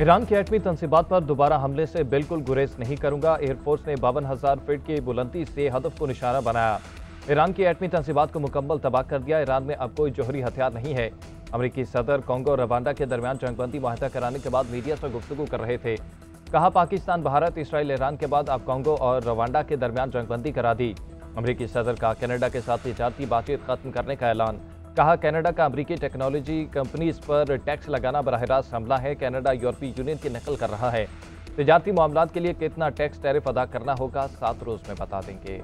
Iran की एटमी तंसीबात पर दोबारा हमले से बिल्कुल गुरेज नहीं करूंगा। एयरफोर्स ने 52,000 फीट की बुलंदी से हदफ को निशाना बनाया। ईरान की एटमी तंसीबात को मुकम्मल तबाह कर दिया। ईरान में अब कोई जौहरी हथियार नहीं है। अमरीकी सदर कांगो और रवांडा के दरमियान जंगबंदी मुआहदा कराने के बाद मीडिया से गुफ्तगू कर रहे थे। कहा, पाकिस्तान, भारत, इसराइल, ईरान के बाद अब कांगो और रवांडा के दरमियान जंगबंदी करा दी। अमरीकी सदर का कनाडा के साथ तिजारती बातचीत खत्म करने का ऐलान। कहा, कनाडा का अमरीकी टेक्नोलॉजी कंपनीज पर टैक्स लगाना बराह रास्त हमला है। कनाडा यूरोपीय यूनियन की नकल कर रहा है। तिजारती मामलात के लिए कितना टैक्स टैरिफ अदा करना होगा 7 रोज में बता देंगे।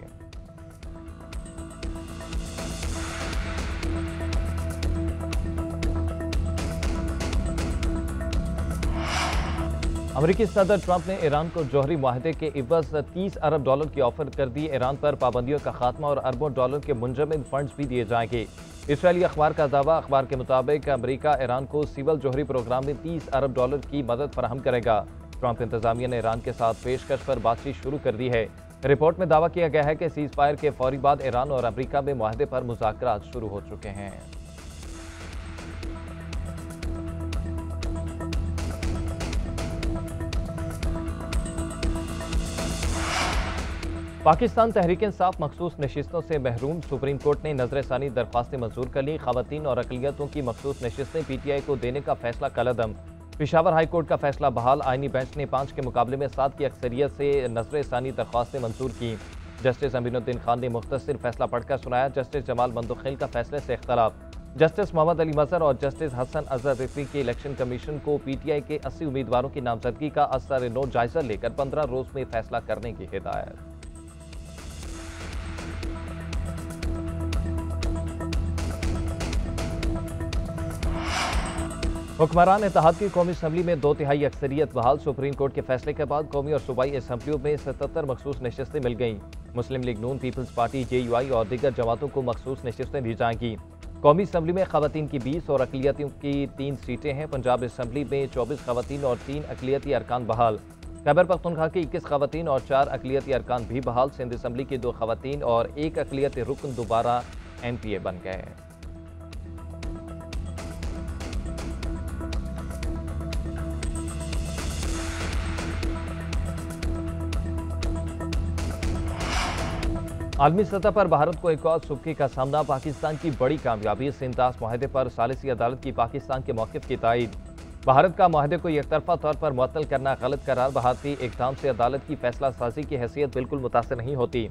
अमरीकी सदर ट्रंप ने ईरान को जौहरी मुआहदे के इवज 30 अरब डॉलर की ऑफर कर दी। ईरान पर पाबंदियों का खात्मा और अरबों डॉलर के मुंजमद फंड्स भी दिए जाएंगे। इसराइली अखबार का दावा। अखबार के मुताबिक अमरीका ईरान को सिविल जौहरी प्रोग्राम में 30 अरब डॉलर की मदद फराहम करेगा। ट्रंप इंतजामिया ने ईरान के साथ पेशकश पर बातचीत शुरू कर दी है। रिपोर्ट में दावा किया गया है कि सीज फायर के फौरी बाद ईरान और अमरीका में मुआहदे पर मुज़ाकरात शुरू हो चुके हैं। पाकिस्तान तहरीक-इंसाफ मखसूस नशिस्तों से महरूम। सुप्रीम कोर्ट ने नजरसानी दरख्वास्तें मंजूर कर ली। खवातीन और अकलियतों की मखसूस नशिस्तें PTI को देने का फैसला कलअदम। पेशावर हाई कोर्ट का फैसला बहाल। आईनी बेंच ने 5 के मुकाबले में 7 की अक्सरियत से नजरसानी दरख्वास्तें मंजूर की। जस्टिस अमीनुद्दीन खान ने मुख्तसर फैसला पढ़कर सुनाया। जस्टिस जमाल मंदोखिल का फैसले से इख्तलाफ। जस्टिस मोहम्मद अली मजहर और जस्टिस हसन अजहर रिफी के इलेक्शन कमीशन को PTI के 80 उम्मीदवारों की नामजदगी का असर नो जायजा लेकर 15 रोज में फैसला करने की हिदायत। हुक्मरान इत्तेहाद की कौमी असम्बली में 2/3 अक्सरियत बहाल। सुप्रीम कोर्ट के फैसले के बाद कौमी और सूबाई असम्बलियों में 77 मखसूस नशिस्तें मिल गईं। मुस्लिम लीग नून, पीपल्स पार्टी, JUI और दीगर जमातों को मखसूस नशिस्तें दी जाएंगी। कौमी असम्बली में खवातीन की 20 और अकलियतियों की 3 सीटें हैं। पंजाब असम्बली में 24 खवातीन और 3 अकलियती अरकान बहाल। खैबर पख्तूनख्वा की 21 खवातीन और 4 अकलियती अरकान भी बहाल। सिंध असम्बली की 2 खवातीन और 1 अकलियती रुकन दोबारा NPA बन गए। आलमी सतह पर भारत को एक और सुबकी का सामना। पाकिस्तान की बड़ी कामयाबी। सिंतास मुआहदे पर सालिसी अदालत की पाकिस्तान के मौक़िफ़ की तायीद। भारत का मुआहदे को एकतरफा तौर पर मुअत्तल करना गलत करार। भारतीय इक़दाम से अदालत की फैसला साजी की हैसियत बिल्कुल मुतासिर नहीं होती।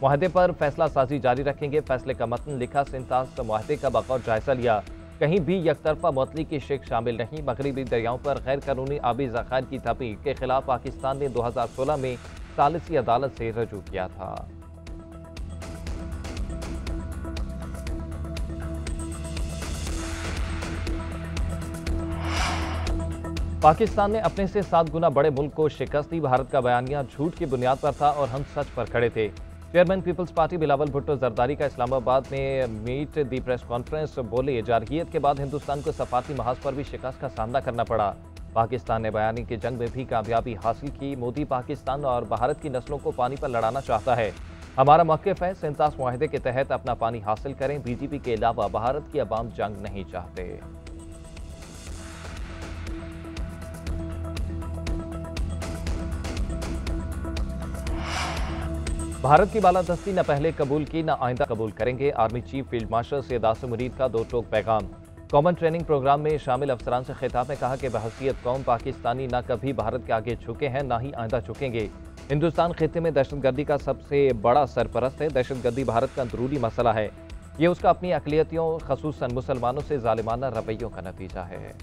मुआहदे पर फैसला साजी जारी रखेंगे। फैसले का मतन लिखा। सिंतास मुआहदे का बगौर जायजा लिया। कहीं भी एकतरफा मुअत्तली की शिक शामिल नहीं। मगरबी दरियाओं पर गैर कानूनी आबी ज़खायर की तहक़ीक़ के खिलाफ पाकिस्तान ने 2016 में सालिसी अदालत से रजू किया था। पाकिस्तान ने अपने से 7 गुना बड़े मुल्क को शिकस्त दी। भारत का बयानिया झूठ की बुनियाद पर था और हम सच पर खड़े थे। Chairman Peoples Party Bilawal Bhutto Zardari का इस्लामाबाद में मीट दी प्रेस कॉन्फ्रेंस। बोले, जारहियत के बाद हिंदुस्तान को सफारती महाज पर भी शिकस्त का सामना करना पड़ा। पाकिस्तान ने बयानी की जंग में भी कामयाबी हासिल की। मोदी पाकिस्तान और भारत की नस्लों को पानी पर लड़ाना चाहता है। हमारा मौक़िफ़ है, सिंतास मुआहदे के तहत अपना पानी हासिल करें। BJP के अलावा भारत की अवाम जंग नहीं चाहते। भारत की बालादस्ती न पहले कबूल की, न आइंदा कबूल करेंगे। Army chief field marshal Syed Asim Munir का 2 टोक पैगाम। कॉमन ट्रेनिंग प्रोग्राम में शामिल अफसरान से खिताब में कहा कि बहसीयत कौम पाकिस्तानी न कभी भारत के आगे झुके हैं, न ही आइंदा झुकेंगे। हिंदुस्तान खित्ते में दहशतगर्दी का सबसे बड़ा सरपरस्त है। दहशतगर्दी भारत का अंदरूनी मसला है। ये उसका अपनी अक़लियतियों, ख़ुसूसन मुसलमानों से ज़ालिमाना रवैयों का नतीजा है।